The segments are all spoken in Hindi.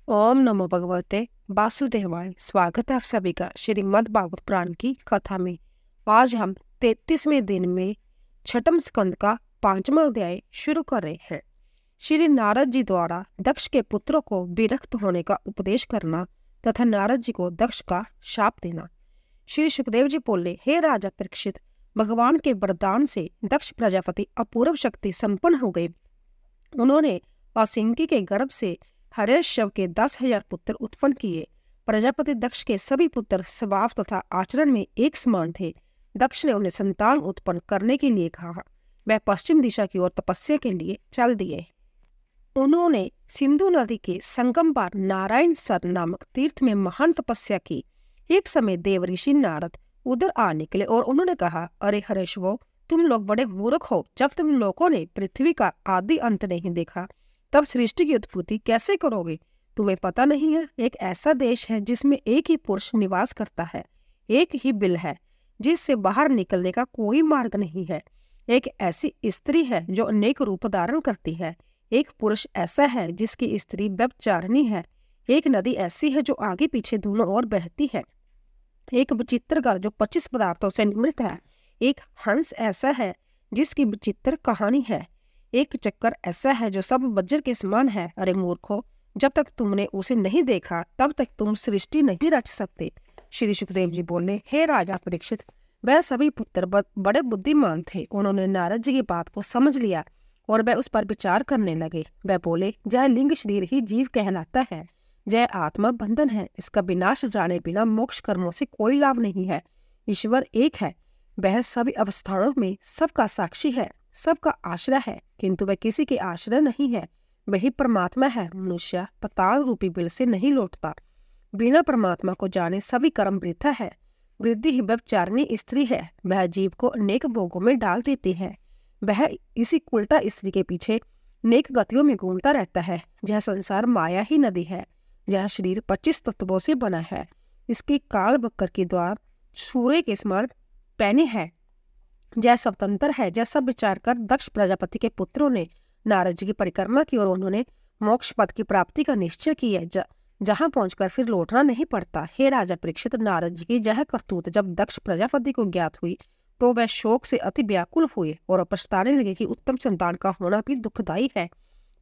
ओम नमो भगवते वासुदेवाय। स्वागत है आप सभी का श्रीमद् भागवत पुराण की कथा में। आज हम 33वें दिन में छठम स्कंद का 5वां अध्याय शुरू कर रहे हैं। श्री नारद जी द्वारा दक्ष के पुत्रों को विरक्त होने का उपदेश करना तथा नारद जी को दक्ष का शाप देना। श्री सुखदेव जी बोले, हे राजा परीक्षित, भगवान के वरदान से दक्ष प्रजापति अपूर्व शक्ति संपन्न हो गए। उन्होंने औसिंकी के गर्भ से हरेशव के 10,000 पुत्र उत्पन्न किए। प्रजापति दक्ष के सभी पुत्र स्वभाव तथा आचरण में एक समान थे। दक्ष ने उन्हें संतान उत्पन्न करने के लिए कहा। वह पश्चिम दिशा की ओर तपस्या के लिए चल दिए। उन्होंने सिंधु नदी के संगम पर नारायण सर नामक तीर्थ में महान तपस्या की। एक समय देव ऋषि नारद उधर आ निकले और उन्होंने कहा, अरे हरेशवो, तुम लोग बड़े मूर्ख हो। जब तुम लोगों ने पृथ्वी का आदि अंत नहीं देखा, तब सृष्टि की उत्पत्ति कैसे करोगे? तुम्हें पता नहीं है, एक ऐसा देश है जिसमें एक ही पुरुष निवास करता है, एक ही बिल है जिससे बाहर निकलने का कोई मार्ग नहीं है। एक ऐसी स्त्री है जो अनेक रूप धारण करती है। एक पुरुष ऐसा है जिसकी स्त्री व्यभिचारिणी है। एक नदी ऐसी है जो आगे पीछे दोनों ओर बहती है। एक विचित्र घर जो 25 पदार्थों से निर्मित है। एक हंस ऐसा है जिसकी विचित्र कहानी है। एक चक्कर ऐसा है जो सब वज्र के समान है। अरे मूर्खो, जब तक तुमने उसे नहीं देखा तब तक तुम सृष्टि नहीं रच सकते। श्री सुखदेव जी बोले, हे राजा परीक्षित, वह सभी पुत्र बड़े बुद्धिमान थे। उन्होंने नारद जी की बात को समझ लिया और वह उस पर विचार करने लगे। वह बोले, जय लिंग शरीर ही जीव कहलाता है, जय आत्मा बंधन है। इसका विनाश जाने बिना मोक्ष कर्मों से कोई लाभ नहीं है। ईश्वर एक है, वह सभी अवस्थाओं में सबका साक्षी है, सबका आश्रय है, किंतु वह किसी के आश्रय नहीं है। वही परमात्मा है। मनुष्य पताल रूपी बिल से नहीं लौटता। बिना परमात्मा को जाने सभी कर्म वृथा है। वृद्धि ही व्यभिचारिणी स्त्री है। वह जीव को अनेक भोगों में डाल देती है। वह इसी उल्टा स्त्री के पीछे अनेक गतियों में घूमता रहता है। यह संसार माया ही नदी है। यह शरीर 25 तत्वों से बना है। इसके काल बक्कर के द्वार सूर्य के समान पैने है। यह स्वतंत्र है। यह सब विचार कर दक्ष प्रजापति के पुत्रों ने नारद जी की परिक्रमा की और उन्होंने मोक्ष पद की प्राप्ति का निश्चय किया, जहां पहुंचकर फिर लौटना नहीं पड़ता। हे राजा परीक्षित, नारद जी की यह करतूत जब दक्ष प्रजापति को ज्ञात हुई तो वह शोक से अति व्याकुल हुए और पछताने लगे कि उत्तम संतान का होना भी दुखदायी है।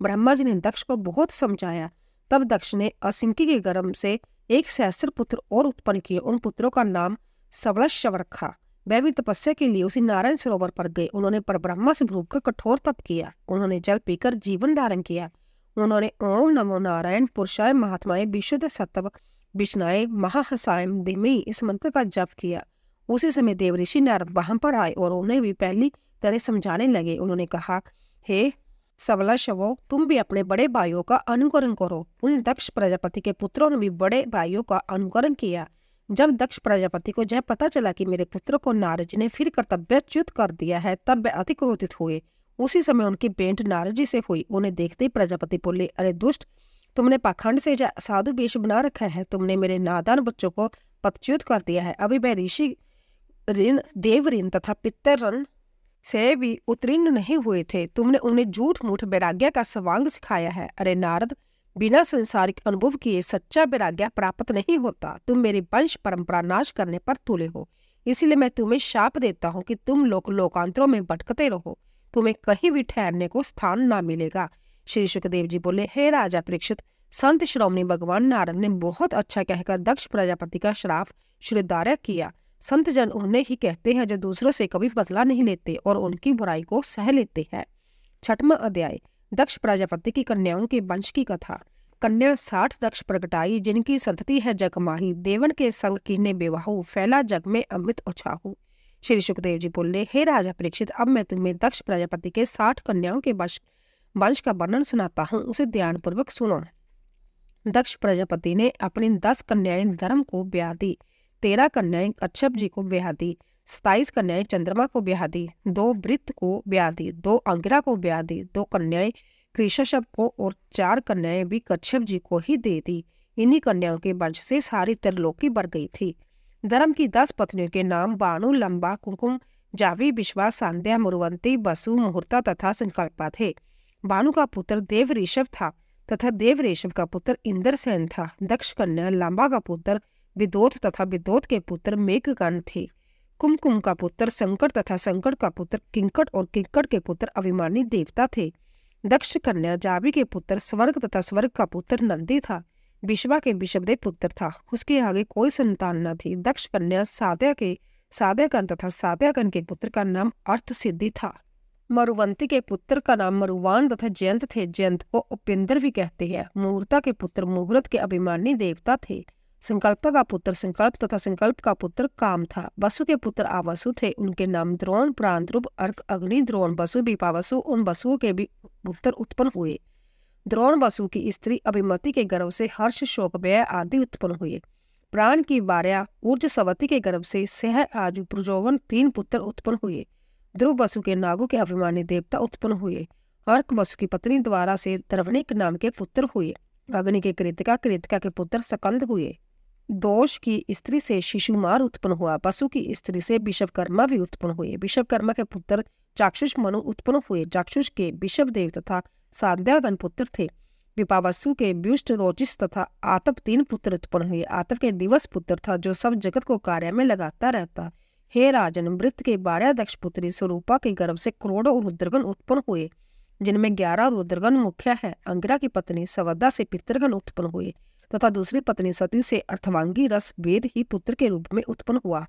ब्रह्मा जी ने दक्ष को बहुत समझाया। तब दक्ष ने असिंकी के गर्भ से 1 सहस्त्र पुत्र और उत्पन्न किए। उन पुत्रों का नाम सबलशव रखा। वह भी तपस्या के लिए उसी नारायण सरोवर पर गए। उन्होंने परब्रह्मा से भूख कर कठोर तप किया। उन्होंने जल पीकर जीवन धारण किया। उन्होंने ओम नमो नारायण पुरुषाय महात्माय विशुद्ध सत्व विष्णाय महाहसाय दिमि इस मंत्र का जप किया। उसी समय देव ऋषि नारद वहां पर आए और उन्हें भी पहली तरह समझाने लगे। उन्होंने कहा, हे सबला शवो, तुम भी अपने बड़े भाइयों का अनुकरण करो। उन दक्ष प्रजापति के पुत्रों ने भी बड़े भाइयों का अनुकरण किया। जब दक्ष प्रजापति को यह पता चला कि मेरे पुत्र को नारद जी ने फिर कर्तव्यच्युत कर दिया है, तब वे अति क्रोधित हुए। उसी समय उनकी भेंट नारद जी से हुई। उन्हें देखते ही प्रजापति बोले, अरे दुष्ट, तुमने पाखंड से साधु वेश बना रखा है। तुमने मेरे नादान बच्चों को पदच्युत कर दिया है। अभी वह ऋषि ऋण, देव ऋण तथा पितर ऋण से भी उत्तीर्ण नहीं हुए थे। तुमने उन्हें झूठ मूठ वैराग्य का स्वांग सिखाया है। अरे नारद, बिना संसारिक अनुभव किए सच्चा वैराग्य प्राप्त नहीं होता। तुम मेरी वंश परंपरा नाश करने पर तुले हो। इसीलिए मैं तुम्हें शाप देता हूँ कि तुम लोकांतरों में भटकते रहो। तुम्हें कहीं भी ठहरने को स्थान ना मिलेगा। श्री सुखदेव जी बोले, हे राजा परीक्षित, संत श्रोमणी भगवान नारद ने बहुत अच्छा कहकर दक्ष प्रजापति का श्राप श्रद्धार्य किया। संत जन उन्हें ही कहते हैं जो दूसरों से कभी बदला नहीं लेते और उनकी बुराई को सह लेते हैं। 6वां अध्याय, दक्ष प्रजापति की कन्याओं के वंश की कथा। कन्या 60 दक्ष प्रगटाई, जिनकी संतति है जगमाही। देवन के संग कीने बेवाहू, फैला जग में अमृत उछाहू। श्री सुखदेव जी बोले, हे राजा परीक्षित, अब मैं तुम्हें दक्ष प्रजापति के 60 कन्याओं के वंश का वर्णन सुनाता हूँ। उसे ध्यानपूर्वक सुनो। दक्ष प्रजापति ने अपनी 10 कन्याएं धर्म को ब्याह दी, 13 कन्याएं कच्छप जी को ब्याह दी, 27 कन्याएं चंद्रमा को ब्याह दी, 2 वृत्त को ब्याह दी, 2 अंगिरा को ब्याह दी, 2 कन्याएं कृषशप को और 4 कन्याएं भी कच्छप जी को ही दे दी। इन्हीं कन्याओं के वंश से सारी त्रिलोकी बढ़ गई थी। धर्म की 10 पत्नियों के नाम बानु, लंबा, कुमकुम, जावी, विश्वा, सांध्या, मुरवंती, बसु, मुहूर्ता तथा संकल्पा थे। बानु का पुत्र देव ऋषभ था। तथा देवरेशम का पुत्र इंद्रसेन था। दक्ष कन्या लांबा का पुत्र विदोत तथा विदोत के पुत्र मेघगण थे। कुमकुम का पुत्र संकट तथा संकट का पुत्र किंकट और किंकट के पुत्र अभिमानी देवता थे। दक्ष कन्या जाबी के पुत्र स्वर्ग तथा स्वर्ग का पुत्र नंदी था। विश्वा के विषवदेव पुत्र था। उसके आगे कोई संतान न थी। दक्ष कन्या साध्याकन तथा साध्याकन के पुत्र का नाम अर्थ सिद्धि था। मरुवंती के पुत्र का नाम मरुवान तथा जयंत थे। जयंत को उपेंद्र भी कहते हैं। मुहूर्ता के पुत्र मुहूर्त के अभिमानी देवता थे। संकल्प का पुत्र संकल्प तथा संकल्प का पुत्र काम था। वसु के पुत्र आवसु थे। उनके नाम द्रोण प्रांतरूप अर्क अग्नि द्रोण वसु विपावसु उन वसुओं के भी पुत्र उत्पन्न हुए। द्रोण वसु की स्त्री अभिमति के गर्भ से हर्ष शोक व्यय आदि उत्पन्न हुए। प्राण की भार्या ऊर्ज सवती के गर्भ से सह आजु प्रजोवन 3 पुत्र उत्पन्न हुए। ध्रुव वसु के नागों के अभिमानी देवता उत्पन्न हुए। अर्क वसु की पत्नी द्वारा से द्रवणिक नाम के पुत्र हुए। अग्नि के कृतिका के पुत्र सकंद हुए। दोष की स्त्री से शिशुमार उत्पन्न हुआ। वसु की स्त्री से विश्वकर्मा भी उत्पन्न हुए। विश्वकर्मा के पुत्र चाक्षुष मनु उत्पन्न हुए। चाक्षुष के विश्वदेव तथा साध्यागन पुत्र थे। विपावसु के व्युष्ट रोचिस तथा आतप 3 पुत्र उत्पन्न हुए। आतप के दिवस पुत्र था जो सब जगत को कार्य में लगाता रहता। हे राजन, मृत के 12 दक्ष पुत्री स्वरूपा के गर्भ से करोड़ों रुद्रगण उत्पन्न हुए, जिनमें 11 रुद्रगण मुख्य है। अंगिरा की पत्नी सवदा से पितृगण उत्पन्न हुए तथा दूसरी पत्नी सती से अर्थवांगी रस वेद ही पुत्र के रूप में उत्पन्न हुआ।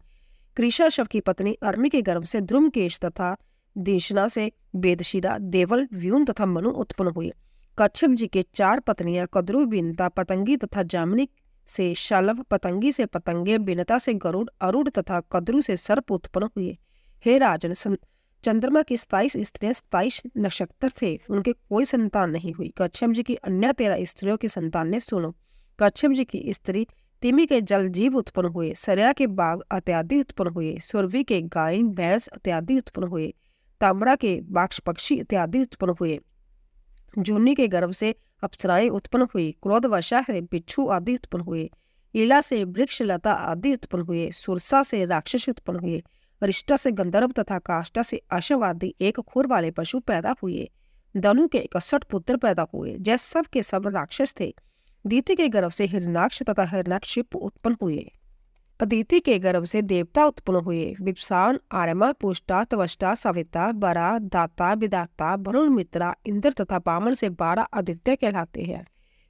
कृषाशव की पत्नी अर्मी के गर्भ से ध्रुमकेश तथा देशना से वेदशिरा देवल व्यून तथा मनु उत्पन्न हुए। कच्छप जी के 4 पत्नियां कद्रु बिनता पतंगी तथा जामनी से शलभ, पतंगी से पतंगे, बिनता से गरुड़, अरुड़ तथा कद्रु से सर्प उत्पन्न हुए। हे राजन, चंद्रमा की 27 स्त्रियां 27 नक्षत्र थे, उनके कोई संतान नहीं हुई। कच्छप जी की अन्य 13 स्त्रियों की संतान ने सुनो। कच्छप जी की स्त्री तिमी के जल जीव उत्पन्न हुए। सरया के बाघ इत्यादि उत्पन्न हुए। सुरभि के गाय भैंस इत्यादि उत्पन्न हुए। ताम्रा के बाक्ष पक्षी इत्यादि उत्पन्न हुए। जूनी के गर्भ से अप्सराएं उत्पन्न हुई। क्रोधवशा से बिच्छू आदि उत्पन्न हुए। ईला से वृक्ष लता आदि उत्पन्न हुए। सुरसा से राक्षस उत्पन्न हुए। अरिष्टा से गंधर्व तथा काष्ठा से अश्व आदि 1 खुर वाले पशु पैदा हुए। धनु के 61 पुत्र पैदा हुए, जैसे सब के सब राक्षस थे। दीति के गर्भ से हिरणाक्ष तथा हिरणाक्षिप उत्पन्न हुए। अदिति के गर्भ से देवता उत्पन्न हुए। विप्सान, आर्यमा, पुष्टा, तवष्टा, सविता, बरा, दाता, विदाता, वरुण, मित्रा, इंद्र तथा वामन से 12 आदित्य कहलाते हैं।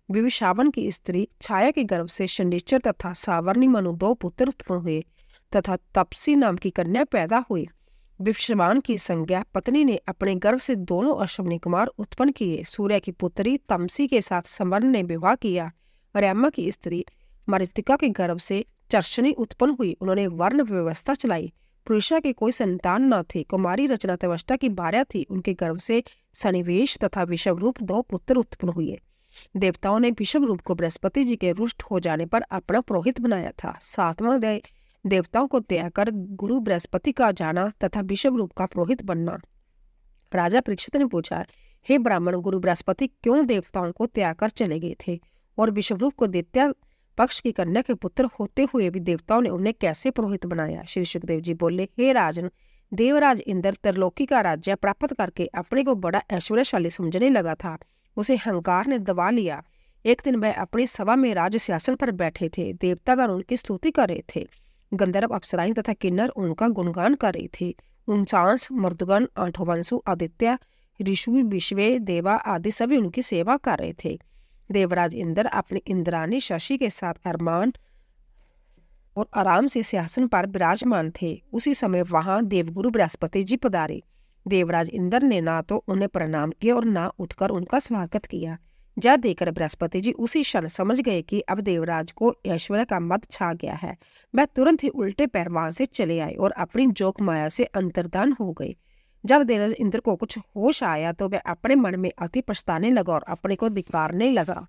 विविशावन की स्त्री छाया के गर्भ से शनिश्चर तथा सावर्णी मनु 2 पुत्र उत्पन्न हुए तथा तपसी नाम की कन्या पैदा हुई। विश्वान की संज्ञा पत्नी ने अपने गर्भ से दोनों अश्विनी कुमार उत्पन्न किए। सूर्य की पुत्री तमसी के साथ समर ने विवाह किया। अर्यमा की स्त्री मृतिका के गर्भ से चर्षणी उत्पन्न हुई। उन्होंने वर्ण व्यवस्था चलाई। पुरुषा के कोई संतान न थे। कुमारी रचना तवष्टा की भार्या थी। उनके गर्भ से सनिवेश तथा विषवरूप 2 पुत्र उत्पन्न हुए। देवताओं ने विषवरूप को बृहस्पति जी के रुष्ट हो जाने पर अपना पुरोहित बनाया था। 7वां अध्याय देवताओं को त्याग कर गुरु बृहस्पति का जाना तथा विषवरूप का पुरोहित बनना। राजा परीक्षित ने पूछा, हे ब्राह्मण, गुरु बृहस्पति क्यों देवताओं को त्याग कर चले गए थे और विषवरूप को दैत्य पक्ष की कन्या के पुत्र होते हुए भी देवताओं ने उन्हें कैसे पुरोहित बनाया? श्री सुखदेव जी बोले, हे राजन, देवराज इंद्र त्रिलोकी का राज्य प्राप्त करके अपने को बड़ा ऐश्वर्यशाली समझने लगा था। उसे अहंकार ने दबा लिया। एक दिन वह अपनी सभा में राज सिंहासन पर बैठे थे। देवतागण उनकी स्तुति कर रहे थे। गंधर्व, अप्सराएं तथा किन्नर उनका गुणगान कर रहे थे। 49 मर्दगण, 8 वंशु, आदित्य, ऋषु, विश्वे, देवा आदि सभी उनकी सेवा कर रहे थे। देवराज इंद्र अपनी इंद्रानी शशि के साथ अरमान और आराम से सिंहासन पर विराजमान थे। उसी समय वहां देवगुरु बृहस्पति जी पधारे। देवराज इंद्र ने ना तो उन्हें प्रणाम किया और ना उठकर उनका स्वागत किया। यह देखकर बृहस्पति जी उसी क्षण समझ गए कि अब देवराज को ऐश्वर्य का मद छा गया है। वह तुरंत ही उल्टे पैर वहां से चले आए और अपनी जोग माया से अंतर्धान हो गए। जब देवराज इंद्र को कुछ होश आया तो वह अपने मन में अति पछताने लगा और अपने को धिक्कारने लगा।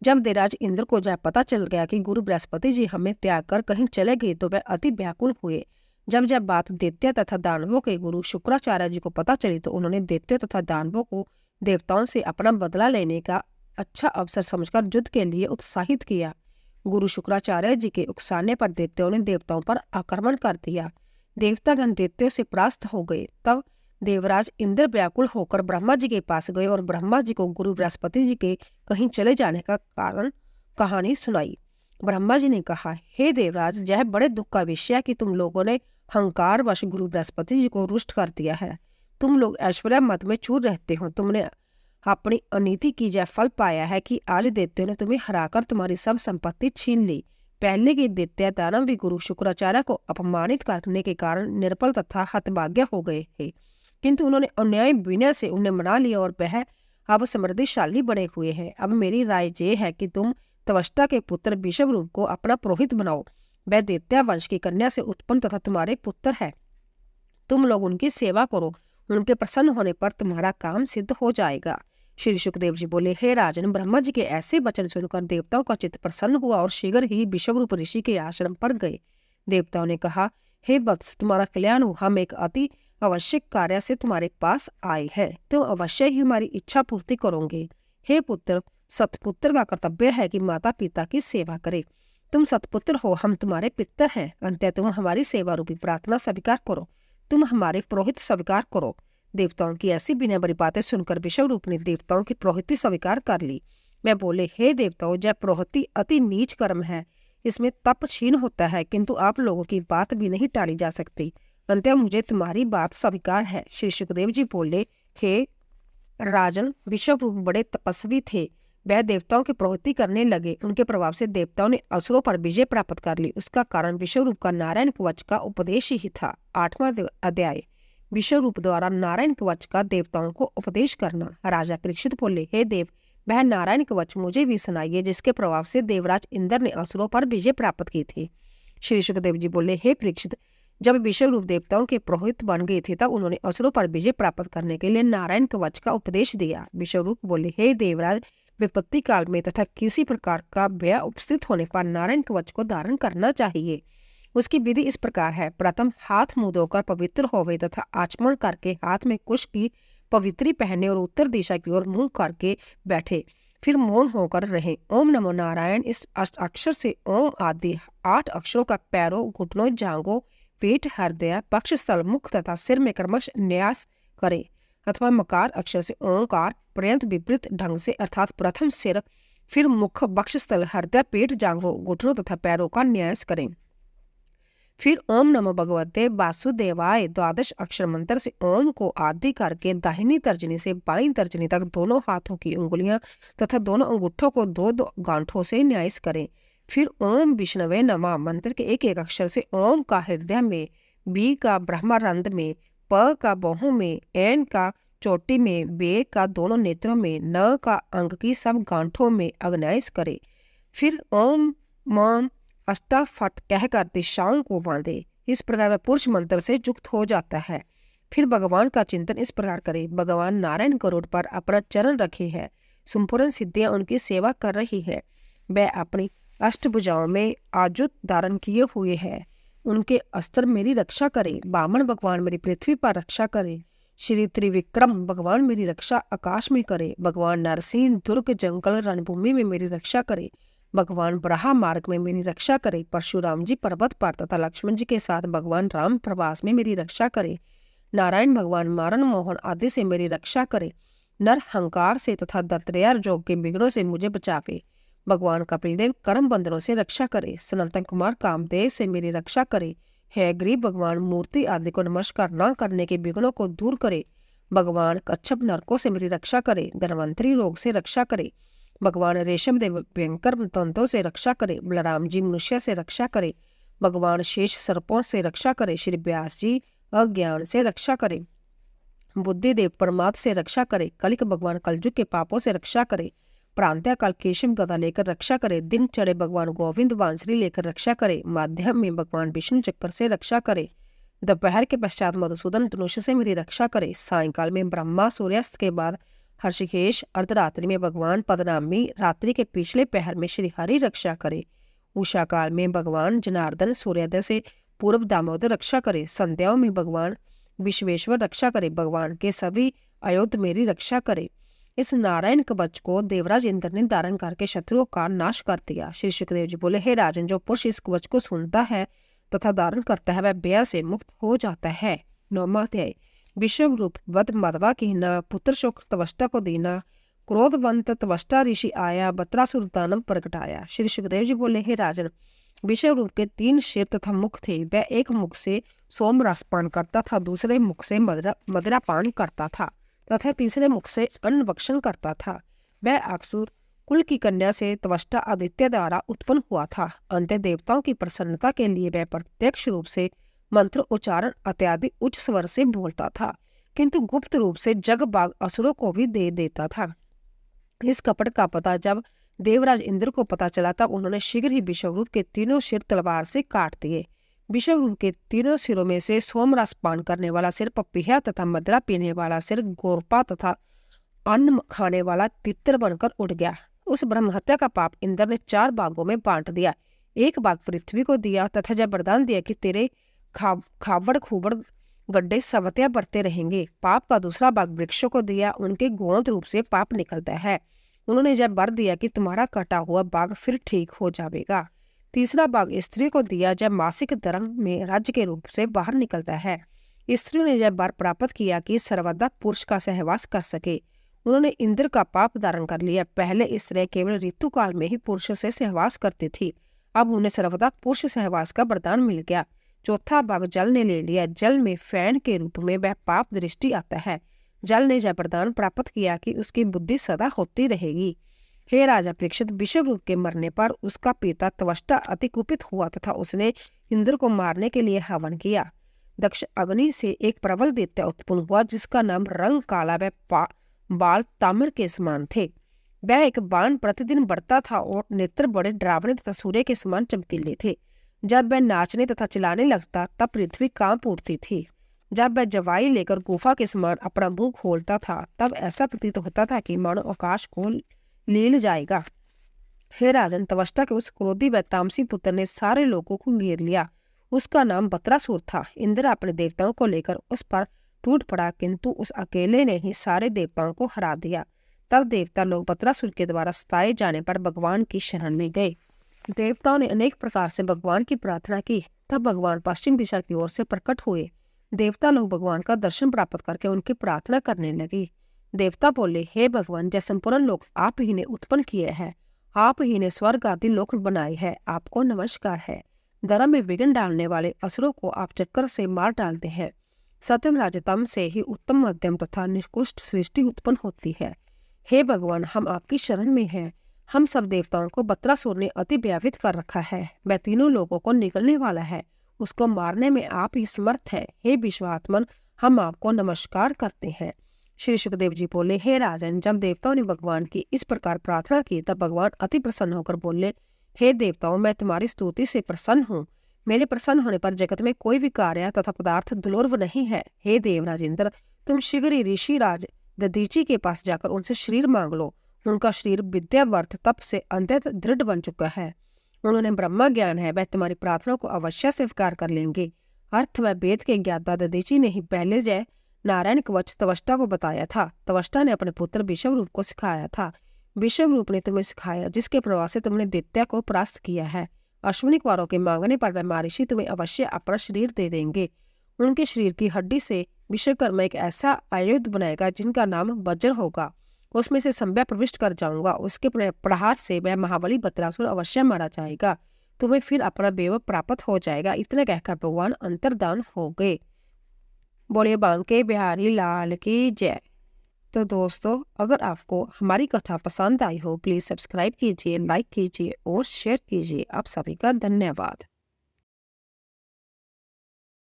जब देवराज इंद्र को यह पता चल गया कि गुरु बृहस्पति जी हमें त्याग कर कहीं चले गए तो वह अति व्याकुल हुए। जब बात दैत्य तथा दानवों के गुरु शुक्राचार्य जी को पता चली तो उन्होंने दैत्य तथा दानवों को देवताओं से अपना बदला लेने का अच्छा अवसर समझकर युद्ध के लिए उत्साहित किया। गुरु शुक्राचार्य जी के उकसाने पर दैत्यों ने देवताओं पर आक्रमण कर दिया। देवतागण दैत्यों से परास्त हो गए। तब देवराज इंद्र व्याकुल होकर ब्रह्मा जी के पास गए और ब्रह्मा जी को गुरु बृहस्पति जी के कहीं चले जाने का कारण कहानी सुनाई। ब्रह्मा जी ने कहा, हे देवराज, यह बड़े दुख का विषय है कि तुम लोगों ने हंकारवश गुरु बृहस्पति जी को रुष्ट कर दिया है। तुम लोग ऐश्वर्य मद में चूर रहते हो। तुमने अपनी अनीति की यह फल पाया है कि आज दैत्यों ने तुम्हें हराकर तुम्हारी सब संपत्ति छीन ली। पहले के दैत्य दानव भी गुरु शुक्राचार्य को अपमानित करने के कारण निर्बल तथा हतभाग्य हो गए थे, किंतु उन्होंने अन्याय विनय से उन्हें मना लिया और वह अब समृद्धिशाली बने हुए हैं। अब मेरी राय ये है कि तुम त्वष्टा के पुत्र विषवरूप को अपना पुरोहित बनाओ। वह दैत्य वंश की कन्या से उत्पन्न तथा तुम्हारे पुत्र है। तुम लोग उनकी सेवा करो, उनके प्रसन्न होने पर तुम्हारा काम सिद्ध हो जाएगा। श्री सुखदेव जी बोले, हे राजन, ब्रह्मा जी के ऐसे वचन सुनकर देवताओं का चित्त प्रसन्न हुआ और शीघ्र ही विषवरूप ऋषि के आश्रम पर गए। देवताओं ने कहा, हे वत्स, तुम्हारा कल्याण हो। हम एक अति आवश्यक कार्य से तुम्हारे पास आए हैं, तो अवश्य ही हमारी इच्छा पूर्ति करोगे। हे पुत्र, सतपुत्र का कर्तव्य है कि माता पिता की सेवा करे। तुम सतपुत्र हो, हम तुम्हारे पितर हैं। अंत तुम हमारी सेवा रूपी प्रार्थना स्वीकार करो। तुम हमारे पुरोहित स्वीकार करो। देवताओं की ऐसी विनय भरी बातें सुनकर विषवरूप ने देवताओं की पुरोहिती स्वीकार कर ली। मैं बोले, हे देवताओं, यह पुरोहिती अति नीच कर्म है। इसमें तप क्षीण होता है, किंतु आप लोगों की बात भी नहीं टाली जा सकती। अंत मुझे तुम्हारी बात स्वीकार है। श्री सुखदेव जी बोले, हे राजन, विषवरूप बड़े तपस्वी थे। वह देवताओं की प्रवृत्ति करने लगे। उनके प्रभाव से देवताओं ने असुरों पर विजय प्राप्त कर ली। उसका कारण विषवरूप का नारायण कवच का उपदेश ही था। 8वां अध्याय, विषवरूप द्वारा नारायण कवच का देवताओं को उपदेश करना। राजा परीक्षित बोले, हे देव, वह नारायण कवच मुझे भी सुनाइए जिसके प्रभाव से देवराज इंद्र ने असुरों पर विजय प्राप्त की थी। श्री सुखदेव जी बोले, हे परीक्षित, जब विषवरूप देवताओं के पुरोहित बन गए थे तब उन्होंने असुरों पर विजय प्राप्त करने के लिए नारायण कवच का उपदेश दिया। विषवरूप बोले, हे देवराज, विपत्ति काल में तथा किसी प्रकार का व्यय उपस्थित होने पर नारायण कवच को धारण करना चाहिए। उसकी विधि इस प्रकार है। प्रथम हाथ मुंह धोकर पवित्र होवे तथा आचमन करके हाथ में कुश की पवित्री पहने और उत्तर दिशा की ओर मुंह करके बैठे। फिर मौन होकर रहे। ओम नमो नारायण इस अक्षर से ओम आदि 8 अक्षरों का पैरों, घुटनों, जांघों, पेट, हृदय, पक्षस्थल, मुख तथा सिर में क्रमश न्यास करें, अथवा मकार अक्षर से ओंकार पर्यंत विपरीत ढंग से, अर्थात प्रथम सिर, फिर मुख, वक्षस्थल, हृदय, पेट, जांघों, घुटनों तथा पैरों का न्यास करें। फिर ओम नमो भगवते वासुदेवाय 12 अक्षर मंत्र से ओम को आदि करके दाहिनी तर्जनी से बाईं तर्जनी तक दोनों हाथों की उंगलियां तथा दोनों अंगूठों को 2-2 गांठों से न्यास करें। फिर ओम विष्णवे नमः मंत्र के एक एक अक्षर से ओम का हृदय में, बी का ब्रह्मारंध में, प का बाहों में, एन का चोटी में, बे का दोनों नेत्रों में, न का अंग की सब गांठों में अग्न्यास करे। फिर ओम मम अष्टाफट कहकर दिशाओं को बांधे। इस प्रकार वह पुरुष मंत्र से युक्त हो जाता है। फिर भगवान का चिंतन इस प्रकार करे। भगवान नारायण गरुड़ पर अपना चरण रखे है। संपूर्ण सिद्धियां उनकी सेवा कर रही है। वह अपनी अष्टभुजाओं में आजुत धारण किए हुए है। उनके अस्त्र मेरी रक्षा करे। वामन भगवान मेरी पृथ्वी पर रक्षा करे। श्री त्रिविक्रम भगवान मेरी रक्षा आकाश में करे। भगवान नरसिंह दुर्ग जंगल रणभूमि में मेरी रक्षा करे। भगवान ब्रहा मार्ग में मेरी रक्षा करे। परशुराम जी पर्वत पर तथा लक्ष्मण जी के साथ भगवान राम प्रवास में मेरी रक्षा करे। नारायण भगवान मारन मोहन आदि से मेरी रक्षा करे। नर हंकार से तथा दत्तरेयर जोग के बिगड़ों से मुझे बचावे। भगवान कपिलदेव कर्म बंधनों से रक्षा करे। सनातन कुमार कामदेव से मेरी रक्षा करे। है गरीब भगवान मूर्ति आदि को नमस्कार न करने के बिगड़ों को दूर करे। भगवान कच्छप नरकों से मेरी रक्षा करे। धनवंतरी रोग से रक्षा करे। भगवान रेशम देव भयंकर तंतों से रक्षा करे। बलराम जी मनुष्य से रक्षा करे। भगवान शेष सर्पों से रक्षा करे। श्री व्यास जी अज्ञान से रक्षा करे। बुद्धि देव परमात्म से रक्षा करे। कलिक भगवान कलयुग के पापों से रक्षा करे। प्रांत्य काल केशव गदा लेकर रक्षा करे। दिन चढ़े भगवान गोविंद बांसुरी लेकर रक्षा करे। माध्यम में भगवान विष्णु चक्र से रक्षा करे। दोपहर के पश्चात मधुसूदन धनुष से मेरी रक्षा करे। सायंकाल में ब्रह्मा, सूर्यास्त के बाद हर्षिकेश, अर्धरात्रि में भगवान पद्मनामी, रात्रि के पिछले पहर में श्री हरि रक्षा करे। उषा काल में भगवान जनार्दन, सूर्योदय से पूर्व दामोदर रक्षा करे। संध्याओं में भगवान विश्वेश्वर रक्षा करे। भगवान के सभी अयोध्य मेरी रक्षा करे। इस नारायण कवच को देवराज इंद्र ने धारण करके शत्रुओं का नाश कर दिया। श्री सुखदेव जी बोले, हे राजन, जो पुरुष इस कवच को सुनता है तथा धारण करता है वह व्यय से मुक्त हो जाता है। 9वां अध्याय, विश्व रूप वध मदवा कहना, पुत्र शोक तवष्टा को देना, क्रोधवंत तवष्टा ऋषि आया, बत्रासुर दानव प्रगटाया। श्री सुखदेव जी बोले, हे राजन, विश्व रूप के 3 सिर तथा मुख थे। वह एक मुख से सोम रस पान करता था, दूसरे मुख से मदिरा पान करता था तथा तीसरे मुख से अन्न भक्षण करता था। वह अक्सुर कुल की कन्या से त्वष्टा आदित्य द्वारा उत्पन्न हुआ था। अंत देवताओं की प्रसन्नता के लिए वह प्रत्यक्ष रूप से मंत्र उच्चारण इत्यादि उच्च स्वर से बोलता था, किंतु गुप्त रूप से जग बाग असुरों को भी दे देता था। इस कपट का पता जब देवराज इंद्र को पता चला, तब उन्होंने शीघ्र ही विश्वरूप के 3 सिर तलवार से काट दिए। विश्वरूप के 3 सिरों में से सोमरस पान करने वाला सिर पपीहा तथा मदिरा पीने वाला सिर गोरपा तथा अन्न खाने वाला तितर बनकर उड़ गया। उस ब्रह्महत्या का पाप इंद्र ने 4 भागों में बांट दिया। एक भाग पृथ्वी को दिया तथा जब वरदान दिया कि तेरे खावड़ खूबड़ गड्ढे सवतिया बढ़ते रहेंगे। पाप का दूसरा भाग वृक्षों को दिया, उनके गौण रूप से पाप निकलता है। उन्होंने जब वर दिया कि तुम्हारा कटा हुआ भाग फिर ठीक हो जाएगा। तीसरा भाग स्त्री को दिया, जब मासिक धर्म में राज्य के रूप से बाहर निकलता है। स्त्री ने जब वर प्राप्त किया कि सर्वदा पुरुष का सहवास कर सके, उन्होंने इंद्र का पाप धारण कर लिया। पहले स्त्री केवल ऋतु काल में ही पुरुष से सहवास करती थी, अब उन्हें सर्वदा पुरुष सहवास का वरदान मिल गया। चौथा भाग जल ने ले लिया। जल में फैन के रूप में वह पाप दृष्टि आता है। जल ने जब वरदान प्राप्त किया कि उसकी बुद्धि सदा होती रहेगी। हे राजा परीक्षित, विश्व रूप के मरने पर उसका पिता त्वष्टा अति कुपित हुआ तथा उसने इंद्र को मारने के लिए हवन किया। दक्ष अग्नि से एक प्रबल दैत्य उत्पन्न हुआ, जिसका नाम रंग काला व बाल ताम्र के समान थे। वह एक बाण प्रतिदिन बढ़ता था और नेत्र बड़े डरावने तथा सूर्य के समान चमकीले थे। जब वह नाचने तथा चिल्लाने लगता तब पृथ्वी कांप उठती थी। जब वह जवाई लेकर गुफा के समान अपना मुंह खोलता था तब ऐसा प्रतीत होता था कि मानो आकाश को लील जाएगा। हे राजन, त्वष्टा के उस क्रोधी व तामसी पुत्र ने सारे लोगों को घेर लिया। उसका नाम बत्रासुर था। इंद्र अपने देवताओं को लेकर उस पर टूट पड़ा, किंतु उस अकेले ने ही सारे देवताओं को हरा दिया। तब देवता लोग बत्रासुर के द्वारा सताए जाने पर भगवान की शरण में गए। देवताओं ने अनेक प्रकार से भगवान की प्रार्थना की। तब भगवान पश्चिम दिशा की ओर से प्रकट हुए। देवता लोग भगवान का दर्शन प्राप्त करके उनकी प्रार्थना करने लगे। देवता बोले, हे भगवान, जय संपूर्ण लोग आप ही ने उत्पन्न किए हैं, आप ही ने स्वर्ग आदि लोक बनाए हैं, आपको नमस्कार है। धर्म में विघ्न डालने वाले असुरों को आप चक्कर से मार डालते हैं। सत्यम राजतम से ही उत्तम मध्यम तथा निकृष्ट सृष्टि उत्पन्न होती है। हे भगवान, हम आपकी शरण में हैं। हम सब देवताओं को बत्रासुर ने अति व्यापित कर रखा है। वह 3 लोगों को निकलने वाला है, उसको मारने में आप ही समर्थ है। हे विश्वात्मन, हम आपको नमस्कार करते हैं। श्री सुखदेव जी बोले, हे राजन, जब देवताओं ने भगवान की इस प्रकार प्रार्थना की तब भगवान अति प्रसन्न होकर बोले, हे देवताओं, मैं तुम्हारी स्तुति से प्रसन्न हूँ। मेरे प्रसन्न होने पर जगत में कोई भी कार्य तथा पदार्थ दुर्लभ नहीं है। हे देवराज इंद्र, तुम शीघ्र ही ऋषि राज दधीची के पास जाकर उनसे शरीर मांग लो। उनका शरीर विद्या वर्थ तप से अत्यंत दृढ़ बन चुका है। उन्होंने ब्रह्मा ज्ञान है, वह तुम्हारी प्रार्थना को अवश्य स्वीकार कर लेंगे। अर्थ व वेद के ज्ञाता दधीची ने ही पहले जय नारायण कवच त्वष्टा को बताया था। त्वष्टा ने अपने पुत्र विश्वरूप को सिखाया था। विश्वरूप ने तुम्हें सिखाया, जिसके प्रभाव से तुमने दैत्य को परास्त किया है। अश्विनी कुमारों के मांगने पर वह महर्षि तुम्हें अवश्य अपना शरीर दे देंगे। उनके शरीर की हड्डी से विश्वकर्मा एक ऐसा आयुध बनाएगा जिनका नाम वज्र होगा। उसमें से संभ्या प्रविष्ट कर जाऊंगा। उसके प्रहार से वह महाबली बत्रासुर अवश्य मारा जाएगा। तुम्हें फिर अपना वैभव प्राप्त हो जाएगा। इतना कहकर भगवान अंतर्धान हो गए। बोले बांके बिहारी लाल की जय। तो दोस्तों, अगर आपको हमारी कथा पसंद आई हो प्लीज सब्सक्राइब कीजिए, लाइक कीजिए और शेयर कीजिए। आप सभी का धन्यवाद।